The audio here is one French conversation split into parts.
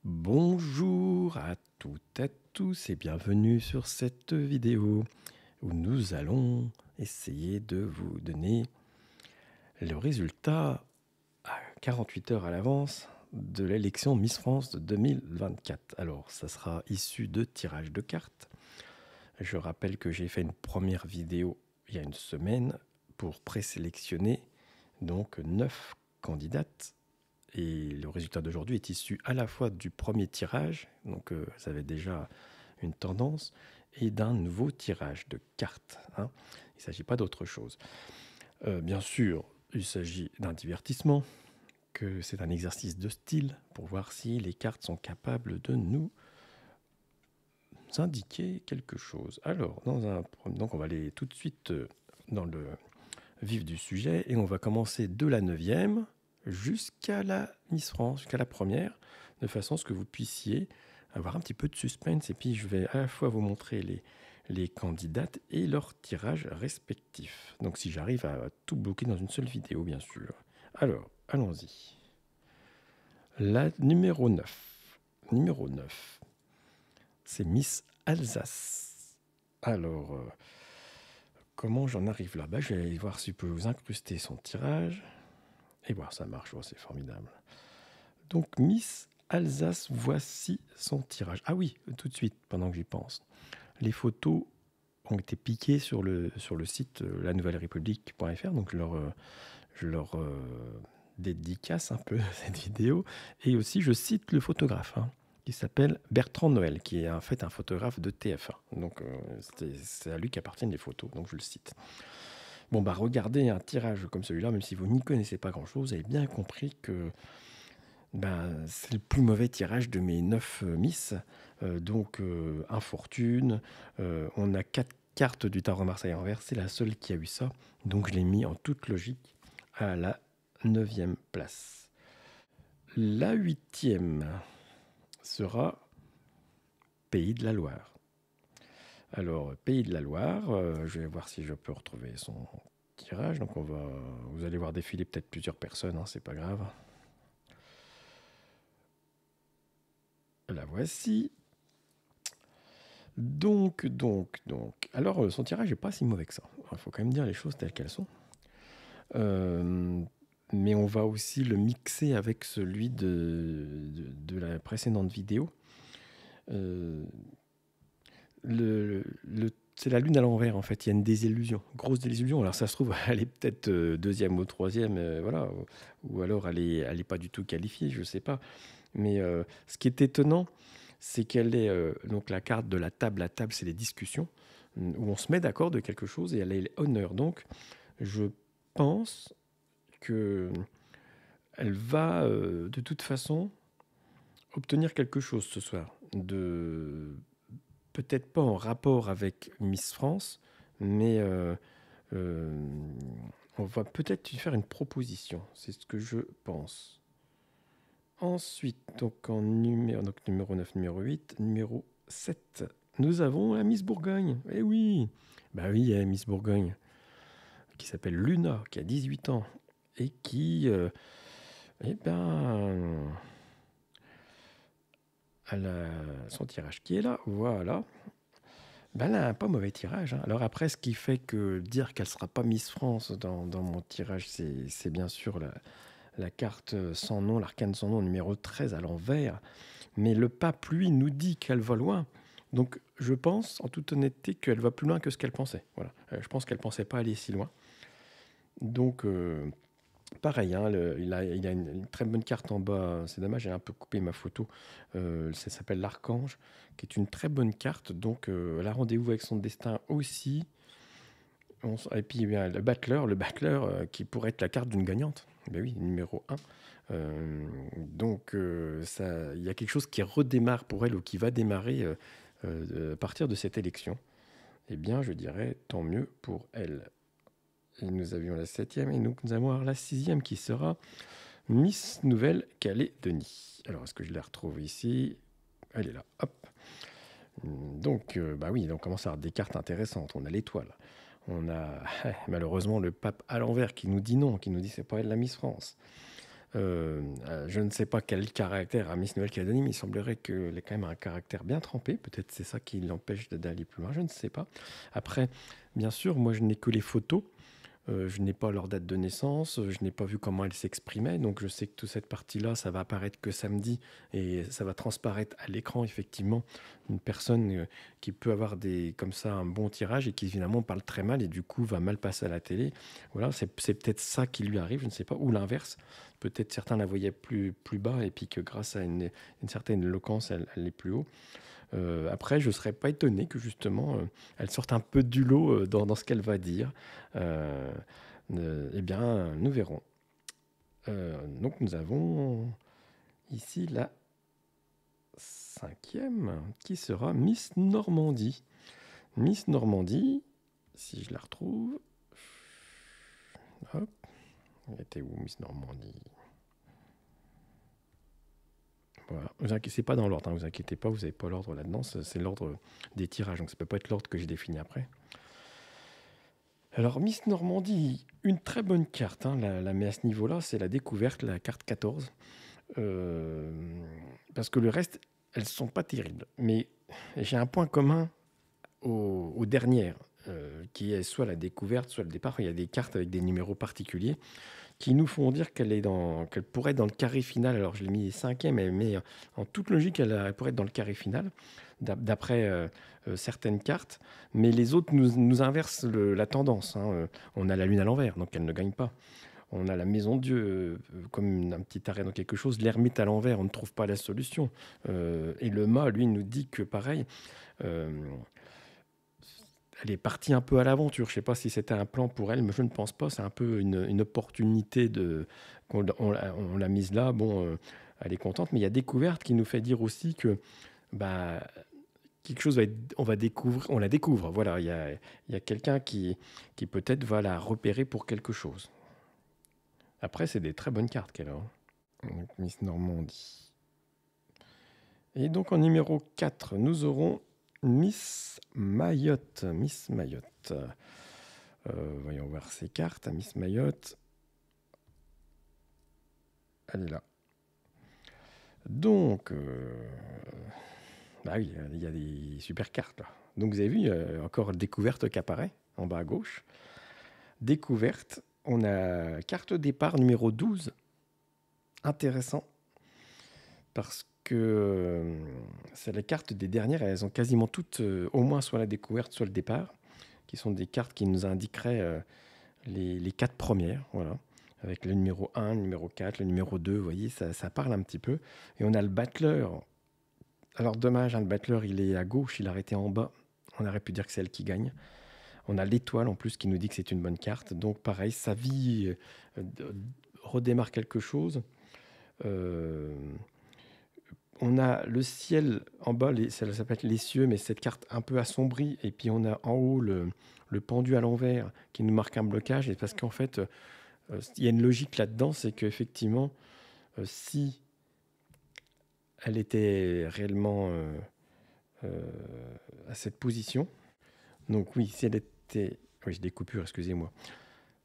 Bonjour à toutes et à tous et bienvenue sur cette vidéo où nous allons essayer de vous donner le résultat à 48 heures à l'avance de l'élection Miss France de 2024. Alors, ça sera issu de tirage de cartes. Je rappelle que j'ai fait une première vidéo il y a une semaine pour présélectionner donc 9 candidates. Et le résultat d'aujourd'hui est issu à la fois du premier tirage, donc ça avait déjà une tendance, et d'un nouveau tirage de cartes. Il ne s'agit pas d'autre chose. Bien sûr, il s'agit d'un divertissement, que c'est un exercice de style pour voir si les cartes sont capables de nous indiquer quelque chose. Alors, donc on va aller tout de suite dans le vif du sujet, et on va commencer de la 9e jusqu'à la Miss France, jusqu'à la première, de façon à ce que vous puissiez avoir un petit peu de suspense. Et puis je vais à la fois vous montrer les candidates et leurs tirages respectifs. Donc si j'arrive à tout bloquer dans une seule vidéo, bien sûr. Alors, allons-y. La numéro 9. Numéro 9, c'est Miss Alsace. Alors, comment j'en arrive là-bas? Je vais aller voir si je peux vous incruster son tirage. Et voir, ça marche, oh, c'est formidable. Donc, Miss Alsace, voici son tirage. Ah oui, tout de suite, pendant que j'y pense. Les photos ont été piquées sur le site lanouvellerepublique.fr, donc je leur dédicace un peu cette vidéo. Et aussi, je cite le photographe, qui s'appelle Bertrand Noël, qui est en fait un photographe de TF1. Donc, c'est à lui qu'appartiennent les photos, donc je le cite. Bon, bah regardez un tirage comme celui-là, même si vous n'y connaissez pas grand-chose, vous avez bien compris que c'est le plus mauvais tirage de mes 9 Miss. Donc, infortune. On a 4 cartes du tarot Marseille envers. C'est la seule qui a eu ça. Donc, je l'ai mis en toute logique à la 9e place. La 8e sera Pays de la Loire. Alors, Pays de la Loire, je vais voir si je peux retrouver son tirage. Donc, vous allez voir défiler peut-être plusieurs personnes, c'est pas grave. La voici. Donc. Alors, son tirage n'est pas si mauvais que ça. Il faut quand même dire les choses telles qu'elles sont. Mais on va aussi le mixer avec celui de la précédente vidéo. C'est la lune à l'envers, en fait. Il y a une désillusion, grosse désillusion. Alors, ça se trouve, elle est peut-être deuxième ou troisième, voilà. Ou alors, elle est pas du tout qualifiée, je ne sais pas. Mais ce qui est étonnant, c'est qu'elle est donc la carte de la table. La table, c'est les discussions où on se met d'accord de quelque chose et elle est honneur. Donc, je pense que elle va de toute façon obtenir quelque chose ce soir. Peut-être pas en rapport avec Miss France, mais on va peut-être lui faire une proposition. C'est ce que je pense. Ensuite, donc numéro 9, numéro 8, numéro 7, nous avons la Miss Bourgogne. Eh oui, bah oui, il y a Miss Bourgogne qui s'appelle Luna, qui a 18 ans et qui, elle a son tirage qui est là, voilà. Elle a un pas mauvais tirage. Alors après, ce qui fait que dire qu'elle ne sera pas Miss France dans mon tirage, c'est bien sûr la carte sans nom, l'arcane sans nom, numéro 13 à l'envers. Mais le pape, lui, nous dit qu'elle va loin. Donc, je pense, en toute honnêteté, qu'elle va plus loin que ce qu'elle pensait. Voilà. Je pense qu'elle ne pensait pas aller si loin. Donc, pareil, il a une très bonne carte en bas. C'est dommage, j'ai un peu coupé ma photo. Ça s'appelle l'Archange, qui est une très bonne carte. Donc, elle a rendez-vous avec son destin aussi. Et puis, le battler qui pourrait être la carte d'une gagnante. Ben oui, numéro 1. Donc, il y a quelque chose qui redémarre pour elle ou qui va démarrer à partir de cette élection. Eh bien, je dirais tant mieux pour elle. Et nous avions la 7e et nous allons avoir la 6e qui sera Miss Nouvelle-Calédonie. Alors, est-ce que je la retrouve ici? Elle est là, hop. Donc, oui, on commence à avoir des cartes intéressantes. On a l'étoile. On a malheureusement le pape à l'envers qui nous dit non, qui nous dit c'est pas elle la Miss France. Je ne sais pas quel caractère a Miss Nouvelle-Calédonie, mais il semblerait qu'elle ait quand même un caractère bien trempé. Peut-être c'est ça qui l'empêche d'aller plus loin, je ne sais pas. Après, bien sûr, moi je n'ai que les photos. Je n'ai pas leur date de naissance, je n'ai pas vu comment elle s'exprimait, donc je sais que toute cette partie-là, ça va apparaître que samedi et ça va transparaître à l'écran, effectivement, une personne qui peut avoir comme ça un bon tirage et qui finalement parle très mal et du coup va mal passer à la télé. Voilà, c'est peut-être ça qui lui arrive, je ne sais pas, ou l'inverse. Peut-être certains la voyaient plus bas et puis que grâce à une certaine éloquence, elle est plus haut. Après, je ne serais pas étonné que justement, elle sorte un peu du lot dans ce qu'elle va dire. Euh, eh bien, nous verrons. Donc, nous avons ici la cinquième, qui sera Miss Normandie. Miss Normandie, si je la retrouve. Hop, elle était où, Miss Normandie? Voilà. C'est pas dans l'ordre, hein, vous inquiétez pas, vous n'avez pas l'ordre là-dedans, c'est l'ordre des tirages, donc ça peut pas être l'ordre que j'ai défini après. Alors, Miss Normandie, une très bonne carte, hein, mais à ce niveau-là, c'est la découverte, la carte 14. Euh, Parce que le reste, elles sont pas terribles. Mais j'ai un point commun aux dernières, qui est soit la découverte, soit le départ. Il y a des cartes avec des numéros particuliers qui nous font dire qu'elle pourrait être dans le carré final. Alors, je l'ai mis cinquième, mais en toute logique, elle pourrait être dans le carré final, d'après certaines cartes. Mais les autres nous inversent la tendance, hein. On a la lune à l'envers, donc elle ne gagne pas. On a la maison de Dieu, comme un petit arrêt dans quelque chose. L'ermite à l'envers, on ne trouve pas la solution. Et le mât, lui, nous dit que pareil. euh, Elle est partie un peu à l'aventure. Je ne sais pas si c'était un plan pour elle, mais je ne pense pas. C'est un peu une opportunité on l'a mise là. Bon, elle est contente, mais il y a découverte qui nous fait dire aussi que bah, quelque chose on va découvrir, on la découvre. Voilà, il y a quelqu'un qui peut-être va la repérer pour quelque chose. Après, c'est des très bonnes cartes qu'elle a, hein. Donc, Miss Normandie. Et donc en numéro 4, nous aurons Miss Mayotte. Miss Mayotte. Voyons voir ses cartes. Miss Mayotte. Elle est là. Donc, bah oui, il y a des super cartes là. Donc vous avez vu, il y a encore découverte qui apparaît en bas à gauche. Découverte. On a carte départ numéro 12. Intéressant. Parce que c'est les cartes des dernières. Elles ont quasiment toutes au moins soit la découverte, soit le départ, qui sont des cartes qui nous indiqueraient les 4 premières. Voilà. Avec le numéro 1, le numéro 4, le numéro 2, vous voyez, ça parle un petit peu. Et on a le battleur. Alors dommage, hein, le battleur, il est à gauche, il a arrêté en bas. On aurait pu dire que c'est elle qui gagne. On a l'étoile en plus qui nous dit que c'est une bonne carte. Donc pareil, sa vie redémarre quelque chose. Euh, on a le ciel en bas, ça s'appelle les cieux, mais cette carte un peu assombrie. Et puis on a en haut le pendu à l'envers qui nous marque un blocage. Et parce qu'en fait, il y a une logique là-dedans, c'est qu'effectivement, si elle était réellement euh, à cette position, donc oui, si elle était... Oui, j'ai des coupures, excusez-moi.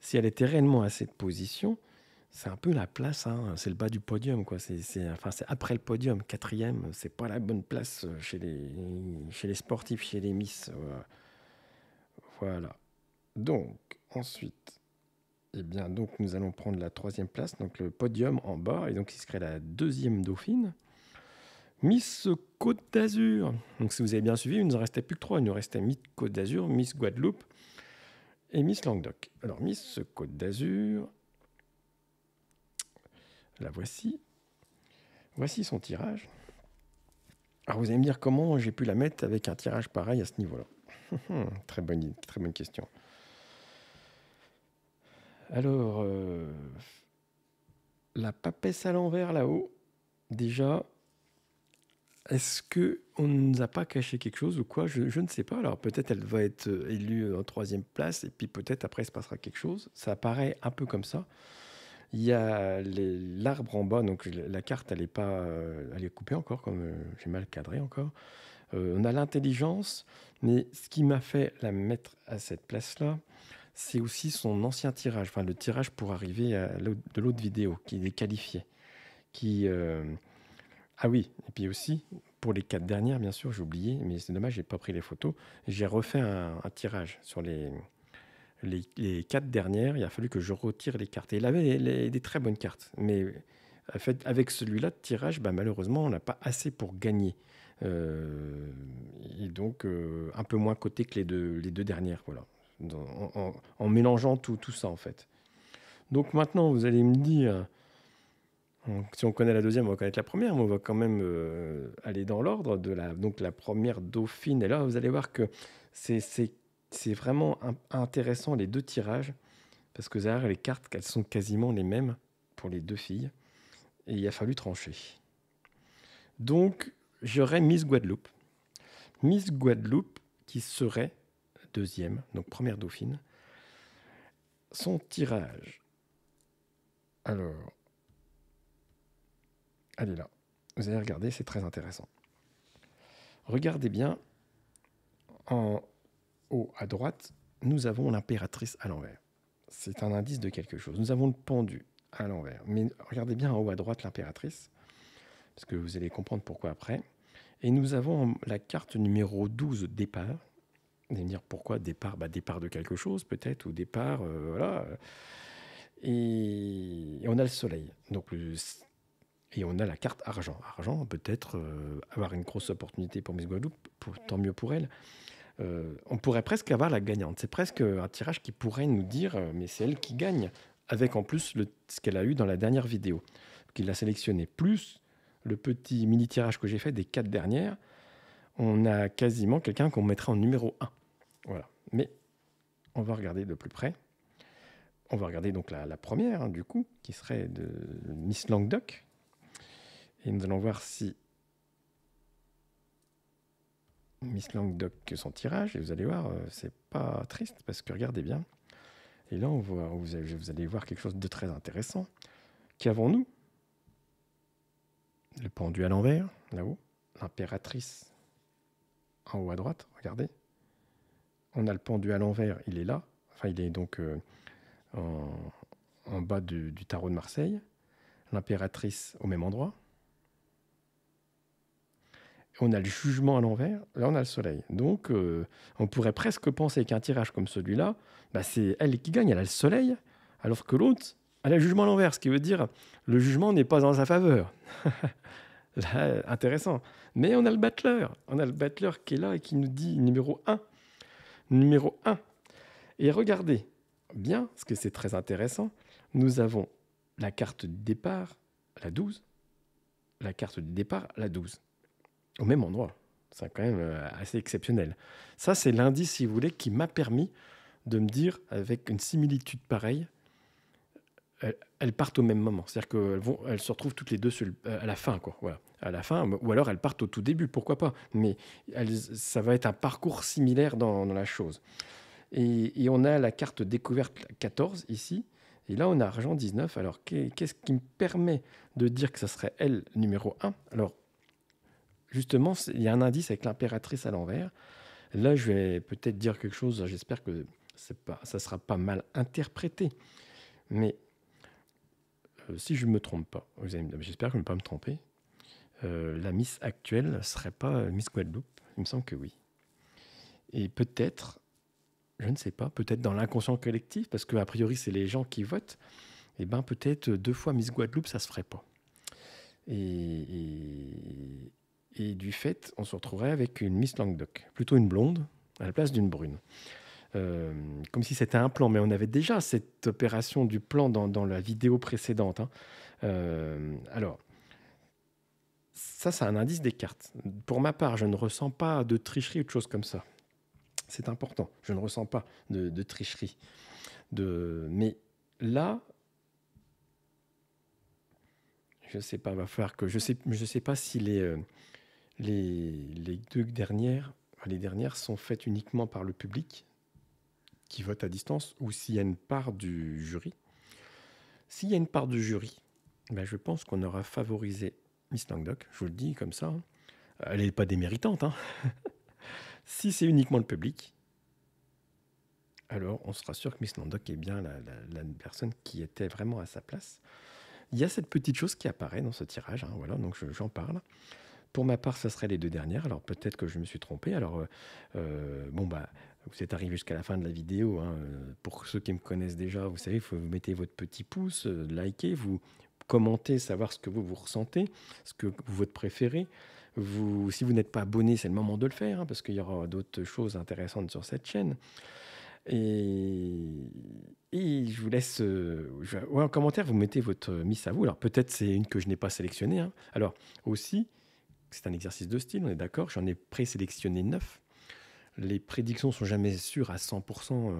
Si elle était réellement à cette position, c'est un peu la place, hein, c'est le bas du podium, quoi. Enfin, c'est après le podium, quatrième, c'est pas la bonne place chez les sportifs, chez les Miss. Voilà. Donc, ensuite, eh bien, donc, nous allons prendre la troisième place, donc le podium en bas, et donc il serait la deuxième dauphine. Miss Côte d'Azur. Donc, si vous avez bien suivi, il ne nous en restait plus que trois. Il nous restait Miss Côte d'Azur, Miss Guadeloupe et Miss Languedoc. Alors, Miss Côte d'Azur, la voici. Voici son tirage. Alors, vous allez me dire comment j'ai pu la mettre avec un tirage pareil à ce niveau-là. Très bonne question. Alors, la papesse à l'envers là-haut, déjà, est-ce qu'on ne nous a pas caché quelque chose ou quoi? Je ne sais pas. Alors peut-être elle va être élue en troisième place et puis peut-être après il se passera quelque chose. Ça paraît un peu comme ça. Il y a l'arbre en bas, donc la carte elle est pas, elle est coupée encore, comme j'ai mal cadré encore. On a l'intelligence, mais ce qui m'a fait la mettre à cette place-là, c'est aussi son ancien tirage, enfin le tirage pour arriver à de l'autre vidéo, qui est qualifié. Qui, Ah oui, et puis aussi, pour les 4 dernières, bien sûr, j'ai oublié, mais c'est dommage, j'ai pas pris les photos. J'ai refait un tirage sur les 4 dernières. Il a fallu que je retire les cartes. Et il avait des très bonnes cartes. Mais en fait, avec celui-là de tirage, bah, malheureusement, on n'a pas assez pour gagner. Euh, et donc, un peu moins coté que les deux dernières. Voilà. En mélangeant tout ça, en fait. Donc maintenant, vous allez me dire, si on connaît la deuxième, on va connaître la première, mais on va quand même aller dans l'ordre de donc la première dauphine. Et là, vous allez voir que c'est c'est- c'est vraiment intéressant les deux tirages, parce que derrière les cartes, elles sont quasiment les mêmes pour les deux filles. Et il a fallu trancher. Donc, j'aurais Miss Guadeloupe. Miss Guadeloupe qui serait deuxième, donc première dauphine. Son tirage. Alors, elle est là. Vous allez regarder, c'est très intéressant. Regardez bien, en haut à droite, nous avons l'impératrice à l'envers. C'est un indice de quelque chose. Nous avons le pendu à l'envers. Mais regardez bien en haut à droite l'impératrice, parce que vous allez comprendre pourquoi après. Et nous avons la carte numéro 12, départ. Vous allez me dire pourquoi départ, départ de quelque chose peut-être, ou départ, voilà. Et on a le soleil. Donc, et on a la carte argent. Argent, peut-être avoir une grosse opportunité pour Miss Guadeloupe, tant mieux pour elle. On pourrait presque avoir la gagnante. C'est presque un tirage qui pourrait nous dire, mais c'est elle qui gagne, avec en plus ce qu'elle a eu dans la dernière vidéo, qu'il a sélectionné, plus le petit mini-tirage que j'ai fait des 4 dernières. On a quasiment quelqu'un qu'on mettrait en numéro 1. Voilà. Mais on va regarder de plus près. On va regarder donc la première, hein, du coup, qui serait de Miss Languedoc. Et nous allons voir si Miss Languedoc son tirage. Et vous allez voir, c'est pas triste, parce que regardez bien. Et là, vous allez voir quelque chose de très intéressant. Qu'avons-nous? Le pendu à l'envers, là-haut. L'impératrice en haut à droite, regardez. On a le pendu à l'envers, il est là. Enfin, il est donc en bas du tarot de Marseille. L'impératrice au même endroit. On a le jugement à l'envers, là on a le soleil. Donc on pourrait presque penser qu'un tirage comme celui-là, c'est elle qui gagne, elle a le soleil, alors que l'autre, elle a le jugement à l'envers, ce qui veut dire le jugement n'est pas en sa faveur. Là, intéressant. Mais on a le battleur qui est là et qui nous dit numéro 1. Numéro 1. Et regardez bien, parce que c'est très intéressant, nous avons la carte du départ, la 12, la carte du départ, la 12. Au même endroit. C'est quand même assez exceptionnel. Ça, c'est l'indice, si vous voulez, qui m'a permis de me dire, avec une similitude pareille, elles partent au même moment. C'est-à-dire qu'elles se retrouvent toutes les deux à la fin, quoi. Voilà. À la fin, ou alors elles partent au tout début, pourquoi pas. Mais ça va être un parcours similaire dans la chose. Et on a la carte découverte 14 ici. Et là, on a argent 19. Alors, qu'est-ce qui me permet de dire que ça serait elle numéro 1? Alors, justement, il y a un indice avec l'impératrice à l'envers. Là, je vais peut-être dire quelque chose, j'espère que ça ne sera pas mal interprété. Mais si je ne me trompe pas, j'espère que je ne vais pas me tromper, la Miss actuelle ne serait pas Miss Guadeloupe. Il me semble que oui. Et peut-être, je ne sais pas, peut-être dans l'inconscient collectif, parce qu'a priori, c'est les gens qui votent, et bien peut-être 2 fois Miss Guadeloupe, ça ne se ferait pas. Et du fait, on se retrouverait avec une Miss Languedoc, plutôt une blonde, à la place d'une brune. Comme si c'était un plan, mais on avait déjà cette opération du plan dans la vidéo précédente. Hein. Alors, ça, c'est un indice des cartes. Pour ma part, je ne ressens pas de tricherie ou de choses comme ça. C'est important. Je ne ressens pas de tricherie. Mais là, je ne sais pas, va falloir que je sais pas si les 2 dernières, les dernières sont faites uniquement par le public qui vote à distance ou s'il y a une part du jury. S'il y a une part du jury, je pense qu'on aura favorisé Miss Languedoc, je vous le dis comme ça. Hein. Elle n'est pas déméritante. Hein. Si c'est uniquement le public, Alors, on sera sûr que Miss Landoc est bien la personne qui était vraiment à sa place. Il y a cette petite chose qui apparaît dans ce tirage, hein, voilà, donc j'en parle. Pour ma part, ça serait les 2 dernières, alors peut-être que je me suis trompé. Alors, bon, bah, vous êtes arrivé jusqu'à la fin de la vidéo, hein, pour ceux qui me connaissent déjà, vous savez, vous mettez votre petit pouce, likez, vous commentez, savoir ce que vous ressentez, ce que votre préféré. Si vous n'êtes pas abonné, c'est le moment de le faire, hein, parce qu'il y aura d'autres choses intéressantes sur cette chaîne. Et, et je vous laisse, ouais, en commentaire, vous mettez votre Miss à vous. Alors peut-être c'est une que je n'ai pas sélectionnée, hein. Alors aussi, c'est un exercice de style, on est d'accord. J'en ai présélectionné 9. Les prédictions sont jamais sûres à 100%.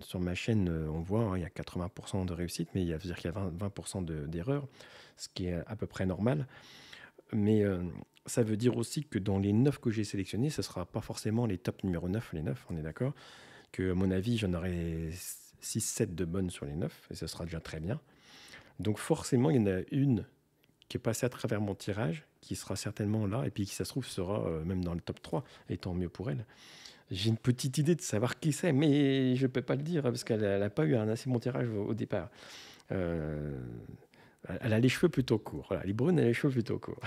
Sur ma chaîne, on voit, hein, il y a 80% de réussite, mais il y a, dire qu'il y a 20% d'erreurs, ce qui est à peu près normal. Mais ça veut dire aussi que dans les 9 que j'ai sélectionnés, ce ne sera pas forcément les top numéro 9, les 9, on est d'accord. Que à mon avis, j'en aurai 6-7 de bonnes sur les 9, et ce sera déjà très bien. Donc forcément, il y en a une qui est passée à travers mon tirage, qui sera certainement là, et puis qui, ça se trouve, sera même dans le top 3, et tant mieux pour elle. J'ai une petite idée de savoir qui c'est, mais je ne peux pas le dire, parce qu'elle n'a pas eu un assez bon tirage au départ. Euh, Elle a les cheveux plutôt courts. Voilà, les brunes, elle a les cheveux plutôt courts.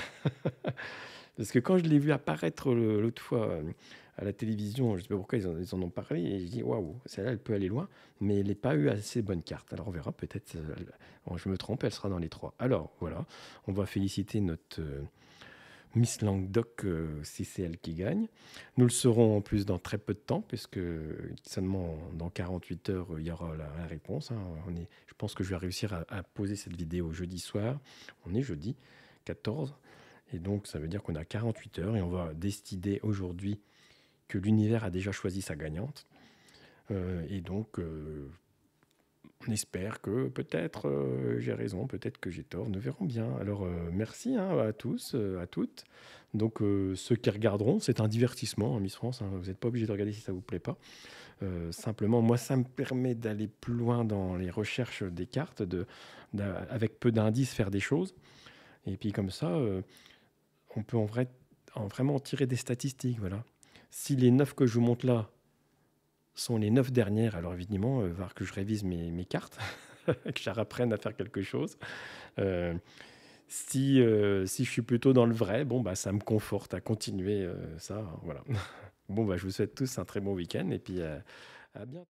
Parce que quand je l'ai vu apparaître l'autre fois à la télévision, je ne sais pas pourquoi ils en ont parlé, et je dis waouh, celle-là, elle peut aller loin, mais elle n'a pas eu assez bonne carte. Alors on verra, peut-être, je me trompe, elle sera dans les 3. Alors voilà, on va féliciter notre Miss Languedoc, si c'est elle qui gagne. Nous le saurons en plus dans très peu de temps, puisque seulement dans 48 heures, il y aura la réponse, hein. Je pense que je vais réussir à poser cette vidéo jeudi soir. On est jeudi 14. Et donc, ça veut dire qu'on a 48 heures et on va décider aujourd'hui que l'univers a déjà choisi sa gagnante. Et donc, on espère que peut-être j'ai raison, peut-être que j'ai tort, nous verrons bien. Alors, merci, hein, à tous, à toutes. Donc, ceux qui regarderont, c'est un divertissement, hein, Miss France, hein, vous n'êtes pas obligé de regarder si ça ne vous plaît pas. Simplement, moi, ça me permet d'aller plus loin dans les recherches des cartes, avec peu d'indices, faire des choses. Et puis comme ça, on peut vraiment tirer des statistiques. Voilà. Si les 9 que je vous montre là sont les 9 dernières, alors évidemment, il va falloir que je révise mes cartes, que je réapprenne à faire quelque chose. Euh, si je suis plutôt dans le vrai, bon, bah, ça me conforte à continuer ça. Voilà. Bon, bah, je vous souhaite tous un très bon week-end et puis à bientôt.